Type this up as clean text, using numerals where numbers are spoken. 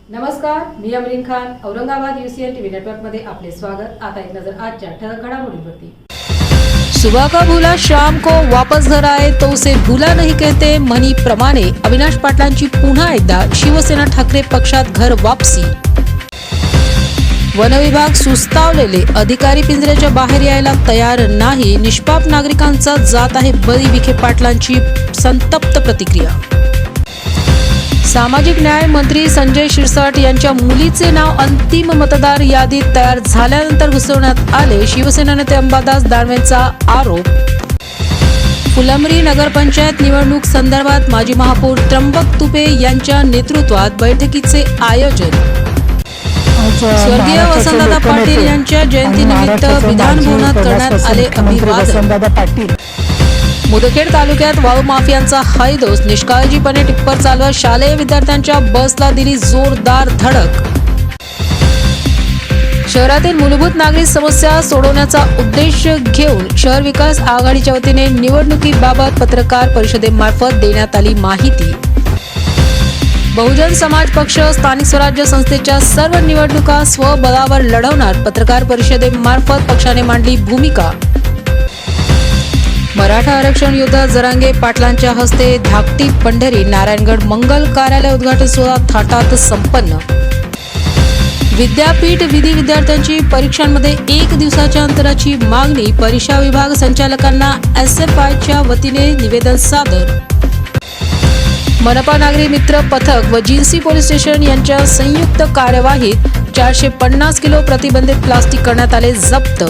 नमस्कार, मी Amreen Khan. Aurangabad UCN TV network मध्ये आपले स्वागत. आता एक नजर आजच्या ठळक घडामोडींवरती. सुबह का भूला शाम को वापस घर आए तो उसे भूला नहीं कहते म्हणीप्रमाणे अविनाश पाटलांची पुन्हा एकदा शिवसेना ठाकरे पक्षात घर वापसी. वनविभाग सुस्तावलेले अधिकारी पिंजऱ्याच्या बाहेर यायला तयार नाही. निष्पाप नागरिकांचा जात आहे बळी. विखे पाटलांची संतप्त प्रतिक्रिया. सामाजिक न्याय मंत्री संजय शिरसाट यांच्या मुलीचे नाव अंतिम मतदार यादीत तयार झाल्यानंतर घुसवण्यात आले. शिवसेना नेते अंबादास दानवेंचा आरोप. फुलंब्री नगरपंचायत निवडणूक संदर्भात माजी महापौर त्र्यंबक तुपे यांच्या नेतृत्वात बैठकीचे आयोजन. स्वर्गीय वसंतदादा पाटील यांच्या जयंतीनिमित्त विधान भवनात करण्यात आले अभिवादन. मुदखेड तालुक्यात वाळू माफियांचा हैदोस. निष्काळजीपणे टिप्पर चालवत शालेय विद्यार्थ्यांच्या बसला दिली जोरदार धडक. शहरातील मूलभूत नागरी समस्या सोडवण्याचा उद्देश घेऊन शहर विकास आघाडीच्या वतीने निवडणुकीबाबत पत्रकार परिषदेमार्फत देण्यात आली माहिती. बहुजन समाज पक्ष स्थानिक स्वराज्य संस्थेच्या सर्व निवडणुका स्वबळावर लढवणार. पत्रकार परिषदेमार्फत पक्षाने मांडली भूमिका. मराठा आरक्षण योद्धा जरांगे पाटलांच्या हस्ते धाकटी पंढरी नारायणगड मंगल कार्यालय उद्घाटन सोहळा थाटात संपन्न. विद्यापीठ विधी विद्यार्थ्यांची परीक्षांमध्ये 1 दिवसाच्या अंतराची मागणी. परीक्षा विभाग संचालकांना SFIच्या वतीने निवेदन सादर. मनपा नागरी मित्र पथक व जिन्सी पोलीस स्टेशन यांच्या संयुक्त कार्यवाहीत 450 किलो प्रतिबंधित प्लास्टिक करण्यात आले जप्त.